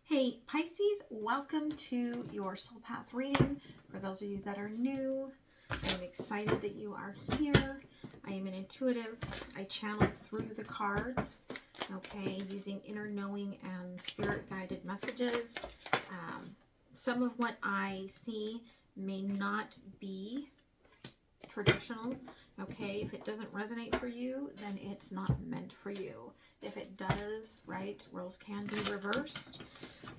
Hey Pisces, welcome to your soul path reading. For those of you that are new, I'm excited that you are here. I am an intuitive. I channel through the cards, okay, using inner knowing and spirit guided messages. Some of what I see may not be traditional, okay? If it doesn't resonate for you, then it's not meant for you. If it does, right, roles can be reversed.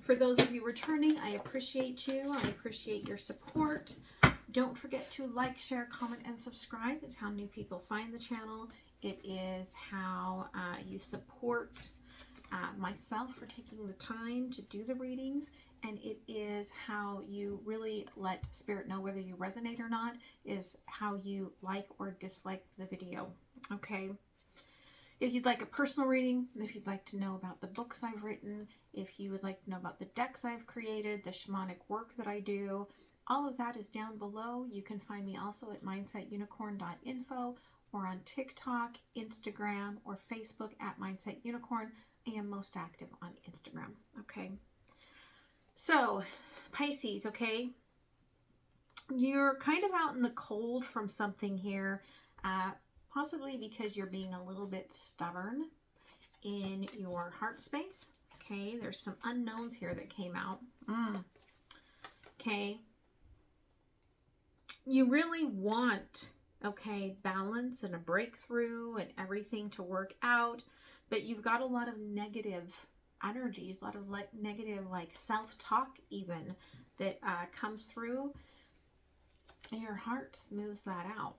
For those of you returning, I appreciate you. I appreciate your support. Don't forget to like, share, comment, and subscribe. It's how new people find the channel. It is how you support myself for taking the time to do the readings. And it is how you really let Spirit know whether you resonate or not, is how you like or dislike the video, okay? If you'd like a personal reading, if you'd like to know about the books I've written, if you would like to know about the decks I've created, the shamanic work that I do, all of that is down below. You can find me also at mindsetunicorn.info or on TikTok, Instagram, or Facebook at mindsetunicorn. I am most active on Instagram, okay? So, Pisces, okay? You're kind of out in the cold from something here, possibly because you're being a little bit stubborn in your heart space, okay? There's some unknowns here that came out, okay? You really want, okay, balance and a breakthrough and everything to work out, but you've got a lot of negative energies, a lot of negative self-talk even that comes through, and your heart smooths that out.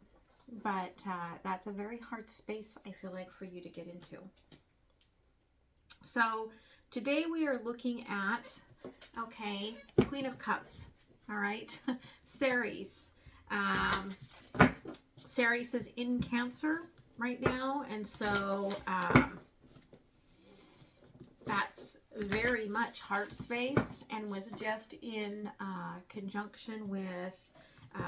But that's a very hard space, I feel like, for you to get into. So today we are looking at, okay, Queen of Cups, all right, Ceres. Ceres is in Cancer right now, and so that's very much heart space, and was just in conjunction with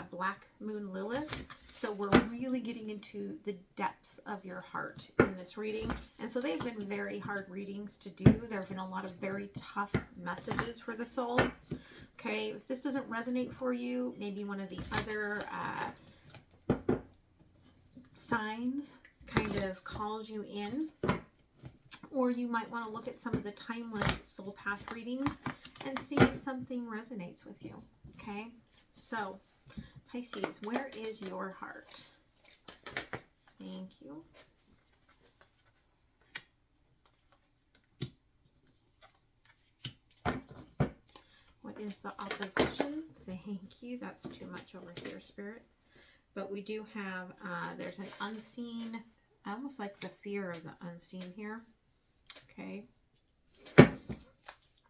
Black Moon Lilith. So we're really getting into the depths of your heart in this reading. And so they've been very hard readings to do. There have been a lot of very tough messages for the soul. Okay, if this doesn't resonate for you, maybe one of the other signs kind of calls you in. Or you might want to look at some of the timeless soul path readings and see if something resonates with you. Okay, so Pisces, where is your heart? Thank you. What is the opposition? Thank you. That's too much over here, Spirit. But we do have, there's an unseen, almost like the fear of the unseen here. Okay.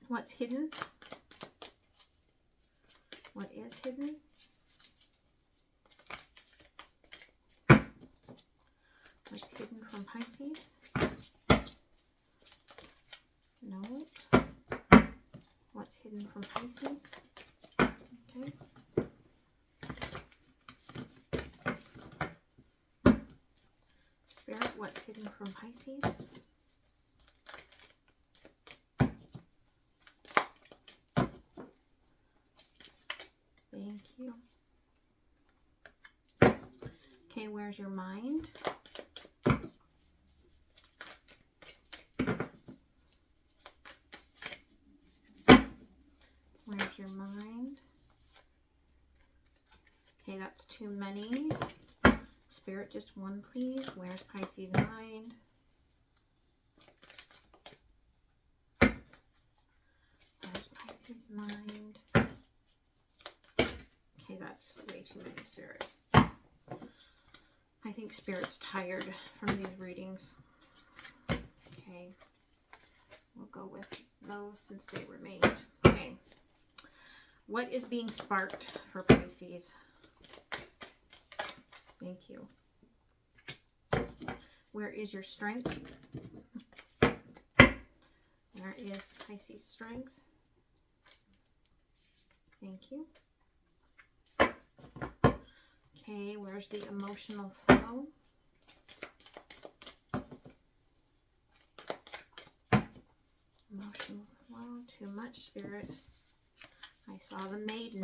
What's hidden? What is hidden? What's hidden from Pisces? No. What's hidden from Pisces? Okay. Spirit, what's hidden from Pisces? Thank you. Okay, where's your mind? Where's your mind? Okay, that's too many. Spirit, just one, please. Where's Pisces' mind? Where's Pisces' mind? Okay, that's way too many, Spirit. I think Spirit's tired from these readings. Okay. We'll go with those since they remained. Okay. What is being sparked for Pisces? Thank you. Where is your strength? Where is Pisces' strength? Thank you. Okay, where's the emotional flow? Emotional flow. too much, Spirit. I saw the Maiden.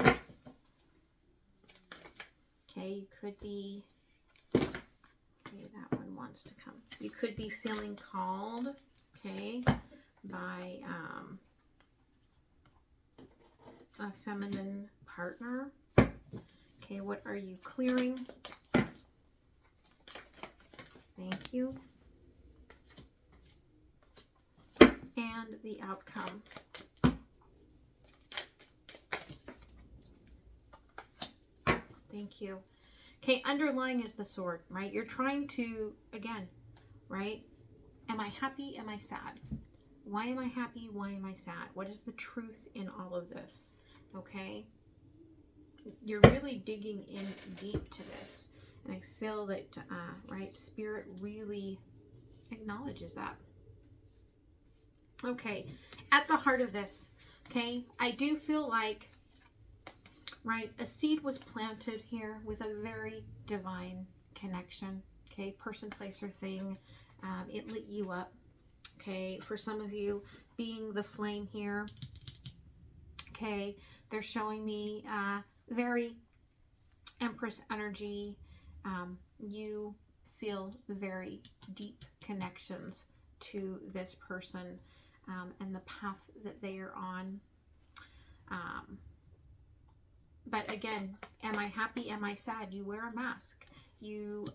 Okay, you could be... Okay, that one wants to come. You could be feeling called, okay, by a feminine partner. Okay, what are you clearing? Thank you. And the outcome. Thank you. Okay, underlying is the sword, right? You're trying to, again, right? Am I happy? Am I sad? Why am I happy? Why am I sad? What is the truth in all of this? Okay? You're really digging in deep to this. And I feel that, right, Spirit really acknowledges that. Okay, at the heart of this, okay, I do feel like, right, a seed was planted here with a very divine connection. Okay, person, place, or thing. It lit you up. Okay, for some of you, being the flame here. Okay, they're showing me very Empress energy. You feel very deep connections to this person and the path that they are on. But again, am I happy? Am I sad? You wear a mask. You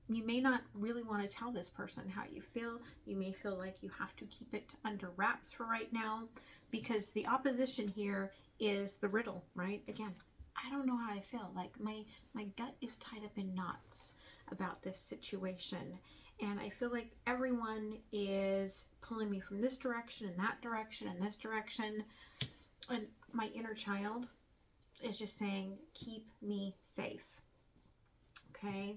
you may not really want to tell this person how you feel. You may feel like you have to keep it under wraps for right now, because the opposition here is the riddle, right? Again, I don't know how I feel. Like my gut is tied up in knots about this situation. And I feel like everyone is pulling me from this direction and that direction and this direction. And my inner child is just saying, keep me safe. Okay.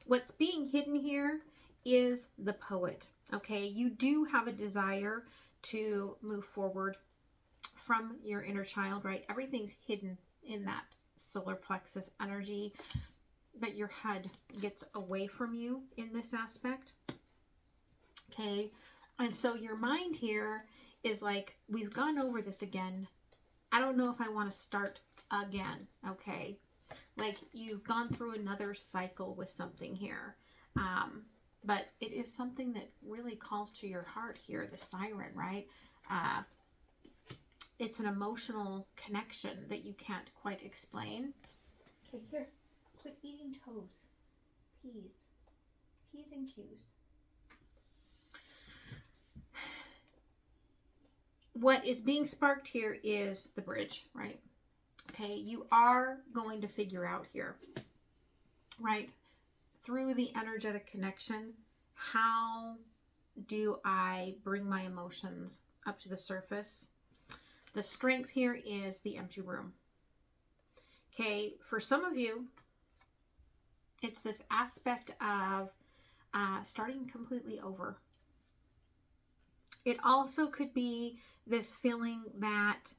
What's being hidden here is the poet. Okay. You do have a desire to move forward from your inner child, right? Everything's hidden in that solar plexus energy, but your head gets away from you in this aspect. Okay. And so your mind here is like, we've gone over this again. I don't know if I want to start again. Okay. Like you've gone through another cycle with something here. But it is something that really calls to your heart here, the siren, right? It's an emotional connection that you can't quite explain. Okay, here. Quit eating toes. P's. P's and Q's. What is being sparked here is the bridge, right? Okay, you are going to figure out here, right? Through the energetic connection, how do I bring my emotions up to the surface? The strength here is the empty room. Okay, for some of you, it's this aspect of starting completely over. It also could be this feeling that,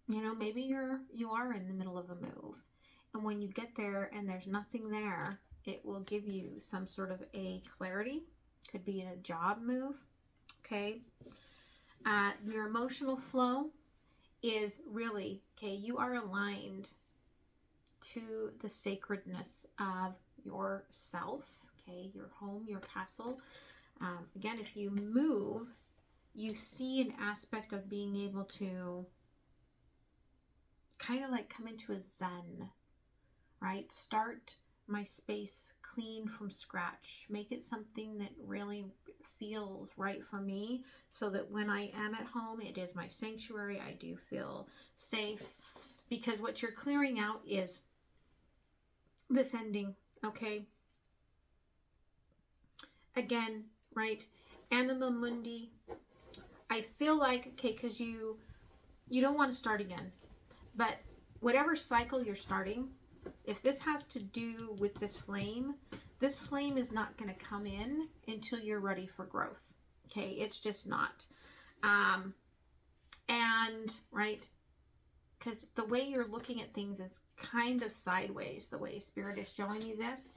you know, maybe you are in the middle of a move. And when you get there and there's nothing there, it will give you some sort of a clarity. Could be in a job move. Okay. Your emotional flow is really, okay, you are aligned to the sacredness of yourself. Okay. Your home, your castle. Again, if you move, you see an aspect of being able to kind of like come into a zen, right? Start my space clean from scratch. Make it something that really feels right for me, so that when I am at home, it is my sanctuary. I do feel safe, because what you're clearing out is this ending, okay? Again, right? Anima Mundi. I feel like, okay, because you don't want to start again. But whatever cycle you're starting, if this has to do with this flame is not going to come in until you're ready for growth. Okay, it's just not. And, right, because the way you're looking at things is kind of sideways, the way Spirit is showing you this.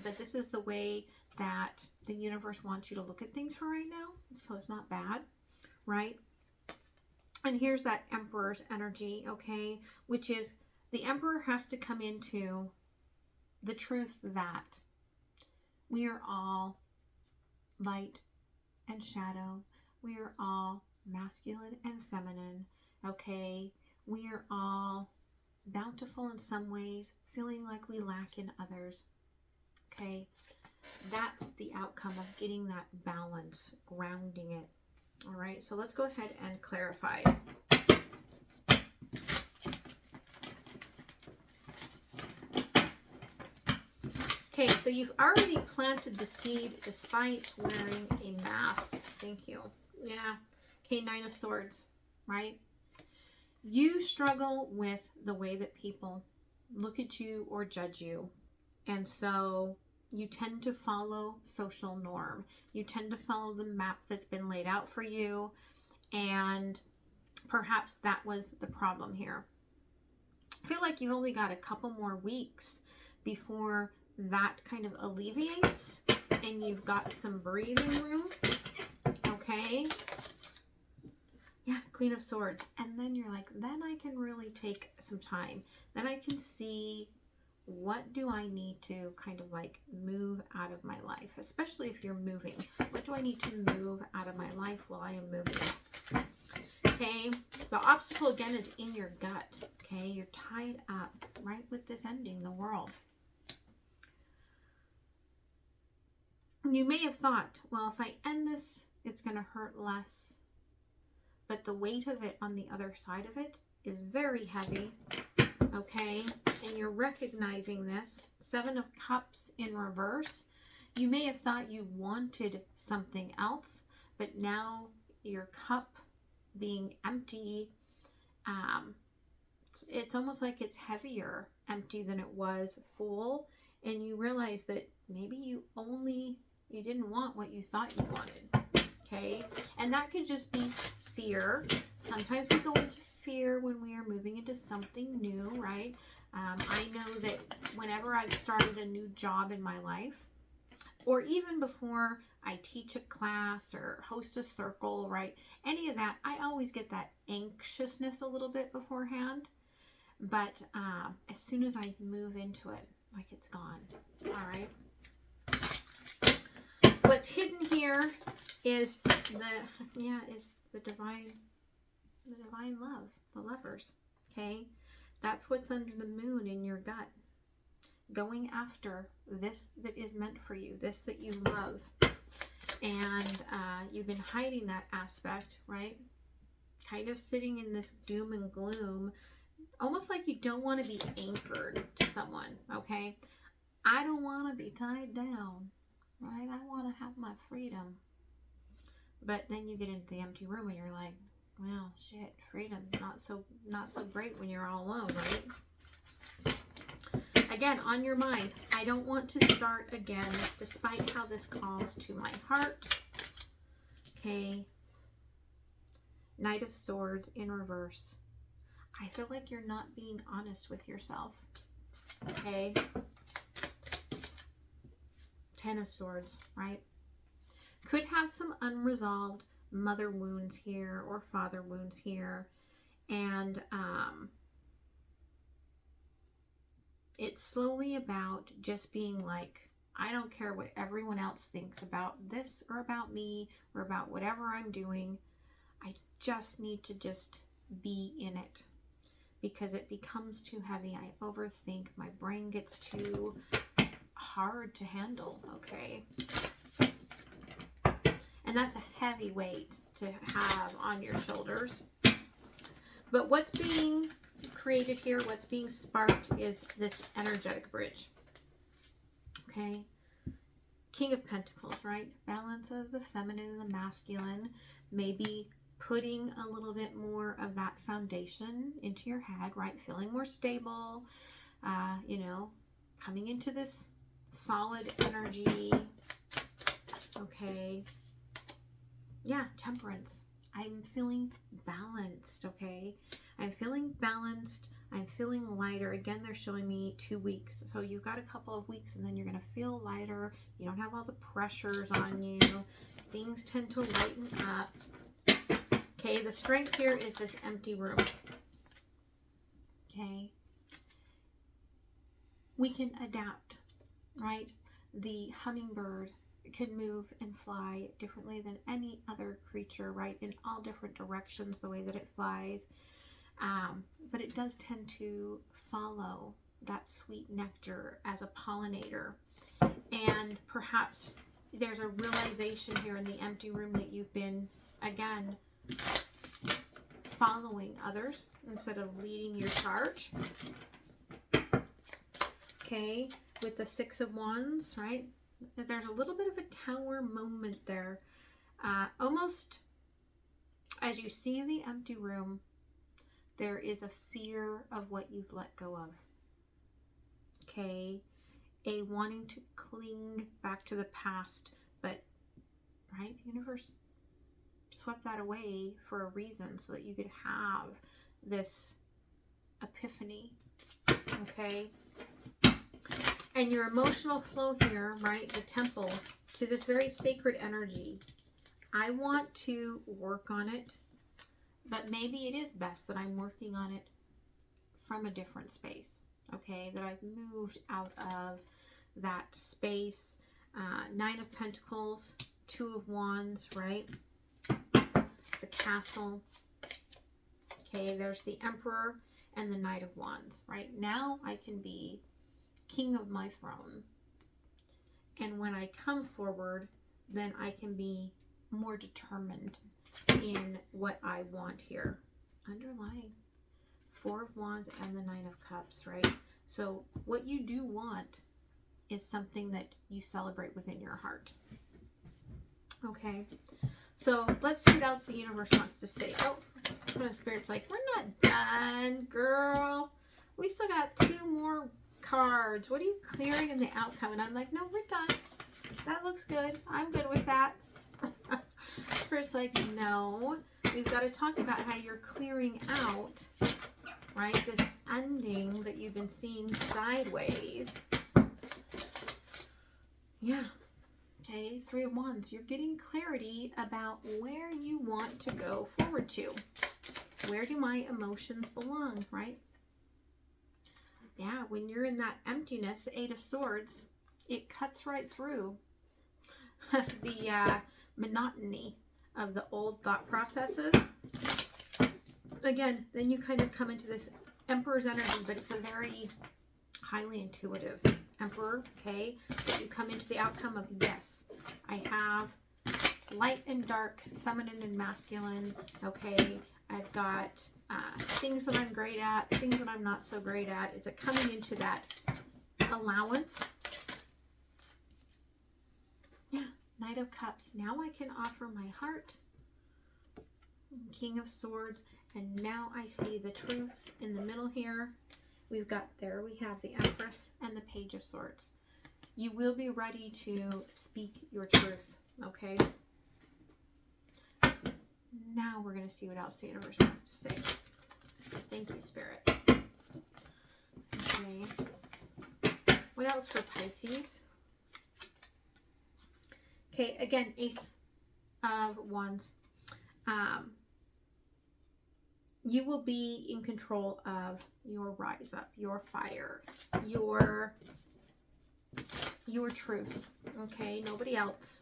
But this is the way that the universe wants you to look at things for right now. So it's not bad, right? And here's that Emperor's energy, okay? Which is the Emperor has to come into the truth that we are all light and shadow. We are all masculine and feminine, okay? We are all bountiful in some ways, feeling like we lack in others, okay? That's the outcome of getting that balance, grounding it. All right, so let's go ahead and clarify. Okay, so you've already planted the seed despite wearing a mask. Thank you. Yeah. Okay, Nine of Swords, right? You struggle with the way that people look at you or judge you. And so you tend to follow social norm. You tend to follow the map that's been laid out for you. And perhaps that was the problem here. I feel like you've only got a couple more weeks before that kind of alleviates and you've got some breathing room. Okay. Yeah, Queen of Swords. And then you're like, then I can really take some time. Then I can see what do I need to kind of like move out of my life, especially if you're moving. What do I need to move out of my life while I am moving? Okay, the obstacle again is in your gut. Okay, you're tied up right with this ending, the world. You may have thought, well, if I end this, it's going to hurt less. But the weight of it on the other side of it is very heavy. Okay, and you're recognizing this. Seven of Cups in reverse. You may have thought you wanted something else, but now your cup being empty, it's almost like it's heavier empty than it was full, and you realize that maybe you didn't want what you thought you wanted. Okay, and that could just be fear. Sometimes we go into fear when we are moving into something new, right? I know that whenever I've started a new job in my life, or even before I teach a class or host a circle, right? Any of that, I always get that anxiousness a little bit beforehand. But as soon as I move into it, like it's gone. All right. What's hidden here is the divine love, the lovers. Okay, that's what's under the moon in your gut. Going after this that is meant for you, this that you love, and you've been hiding that aspect, right? Kind of sitting in this doom and gloom, almost like you don't want to be anchored to someone. Okay, I don't want to be tied down. Right? I want to have my freedom. But then you get into the empty room and you're like, well, shit, freedom, not so great when you're all alone, right? Again, on your mind, I don't want to start again, despite how this calls to my heart. Okay. Knight of Swords in reverse. I feel like you're not being honest with yourself. Okay. Ten of Swords, right? Could have some unresolved mother wounds here or father wounds here. And it's slowly about just being like, I don't care what everyone else thinks about this or about me or about whatever I'm doing. I just need to just be in it because it becomes too heavy. I overthink. My brain gets too hard to handle. Okay, and that's a heavy weight to have on your shoulders. But what's being created here, what's being sparked, is this energetic bridge. Okay, King of Pentacles, right? Balance of the feminine and the masculine. Maybe putting a little bit more of that foundation into your head, right? Feeling more stable, coming into this solid energy. Okay. Yeah, Temperance. I'm feeling balanced, okay? I'm feeling balanced. I'm feeling lighter. Again, they're showing me 2 weeks. So you've got a couple of weeks and then you're going to feel lighter. You don't have all the pressures on you. Things tend to lighten up. Okay, the strength here is this empty room. Okay. We can adapt, right? The hummingbird can move and fly differently than any other creature, right? In all different directions, the way that it flies. But it does tend to follow that sweet nectar as a pollinator. And perhaps there's a realization here in the empty room that you've been, again, following others instead of leading your charge. Okay, with the Six of Wands, right? There's a little bit of a tower moment there. Almost as you see in the empty room, there is a fear of what you've let go of. Okay, a wanting to cling back to the past, but, right, the universe swept that away for a reason so that you could have this epiphany. Okay. And your emotional flow here, right, the temple, to this very sacred energy. I want to work on it, but maybe it is best that I'm working on it from a different space, okay? That I've moved out of that space. Nine of Pentacles, Two of Wands, right? The Castle. Okay, there's the Emperor and the Knight of Wands, right? Now I can be king of my throne. And when I come forward, then I can be more determined in what I want here. Underlying Four of Wands and the Nine of Cups, right? So what you do want is something that you celebrate within your heart. Okay. So let's see what else the universe wants to say. Oh, my Spirit's like, we're not done, girl. We still got 2 more cards. What are you clearing in the outcome? And I'm like, no, we're done. That looks good. I'm good with that. Spirit's like, no, we've got to talk about how you're clearing out, right, this ending that you've been seeing sideways. Yeah. Okay, Three of Wands. You're getting clarity about where you want to go forward to. Where do my emotions belong, right? Yeah, when you're in that emptiness, the Eight of Swords, it cuts right through the monotony of the old thought processes. Again, then you kind of come into this Emperor's energy, but it's a very highly intuitive Emperor, okay? That you come into the outcome of, yes, I have light and dark, feminine and masculine, okay? I've got things that I'm great at, things that I'm not so great at. It's a coming into that allowance. Yeah, Knight of Cups. Now I can offer my heart. King of Swords. And now I see the truth in the middle here. We've got, there we have the Empress and the Page of Swords. You will be ready to speak your truth, okay? Now we're going to see what else the universe wants to say. Thank you, Spirit. Okay. What else for Pisces? Okay, again, Ace of Wands. You will be in control of your rise up, your fire, your truth, okay? Nobody else.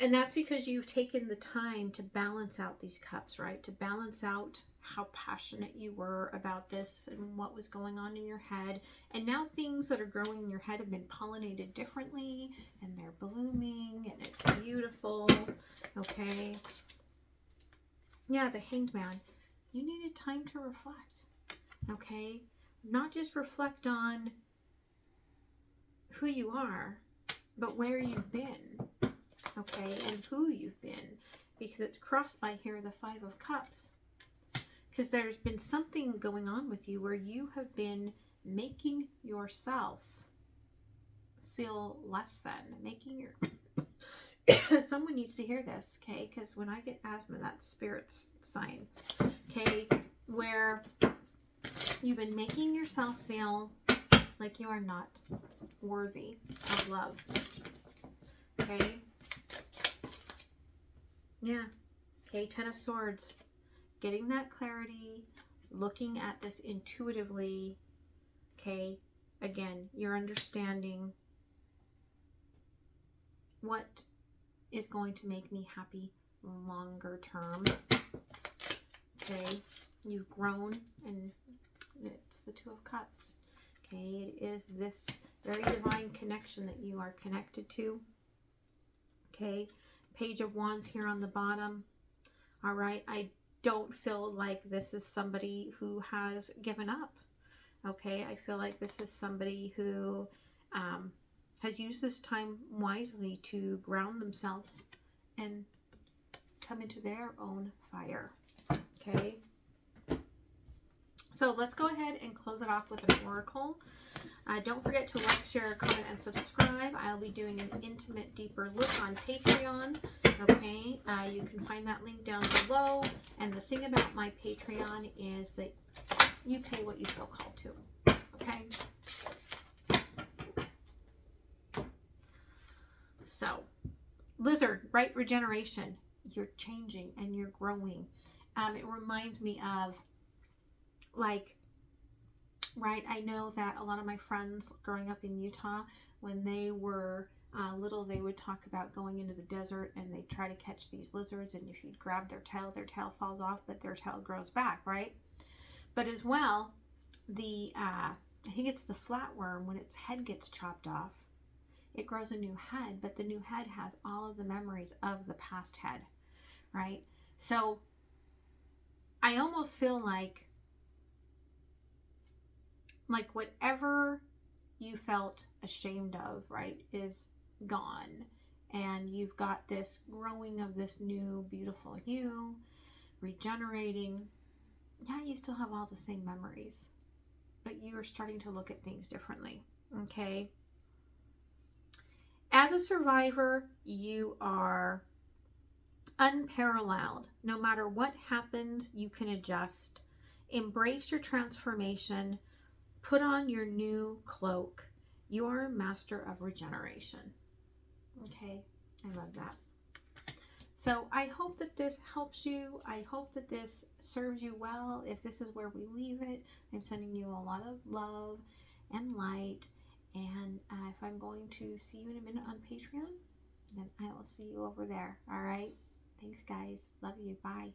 And that's because you've taken the time to balance out these cups, right? To balance out how passionate you were about this and what was going on in your head. And now things that are growing in your head have been pollinated differently and they're blooming and it's beautiful, okay? Yeah, the Hanged Man. You needed time to reflect, okay? Not just reflect on who you are, but where you've been, okay? And who you've been, because it's crossed by here the Five of Cups. Because there's been something going on with you where you have been making yourself feel less than, making your... Someone needs to hear this, okay? Because when I get asthma, that's Spirit's sign. okay, where you've been making yourself feel like you are not worthy of love. Okay? Yeah. Okay, Ten of Swords. Getting that clarity, looking at this intuitively. Okay? Again, you're understanding what is going to make me happy longer term. Okay? You've grown, and it's the Two of Cups. Okay? It is this very divine connection that you are connected to. Okay? Page of Wands here on the bottom. All right? I don't feel like this is somebody who has given up. Okay? I feel like this is somebody who has used this time wisely to ground themselves and come into their own fire. Okay? So let's go ahead and close it off with an oracle. Don't forget to like, share, comment, and subscribe. I'll be doing an intimate, deeper look on Patreon. Okay, you can find that link down below. And the thing about my Patreon is that you pay what you feel called to. Okay. So, Lizard, right? Regeneration. You're changing and you're growing. It reminds me of, like, right, I know that a lot of my friends growing up in Utah, when they were little, they would talk about going into the desert and they try to catch these lizards, and if you grab their tail falls off, but their tail grows back, right? But as well, the I think it's the flatworm, when its head gets chopped off, it grows a new head, but the new head has all of the memories of the past head, right? So I almost feel like whatever you felt ashamed of, right, is gone. And you've got this growing of this new beautiful you, regenerating. Yeah, you still have all the same memories, but you are starting to look at things differently. Okay? As a survivor, you are unparalleled. No matter what happens, you can adjust. Embrace your transformation. Put on your new cloak. You are a master of regeneration. Okay, I love that. So I hope that this helps you. I hope that this serves you well. If this is where we leave it, I'm sending you a lot of love and light. And if I'm going to see you in a minute on Patreon, then I will see you over there. All right? Thanks, guys. Love you. Bye.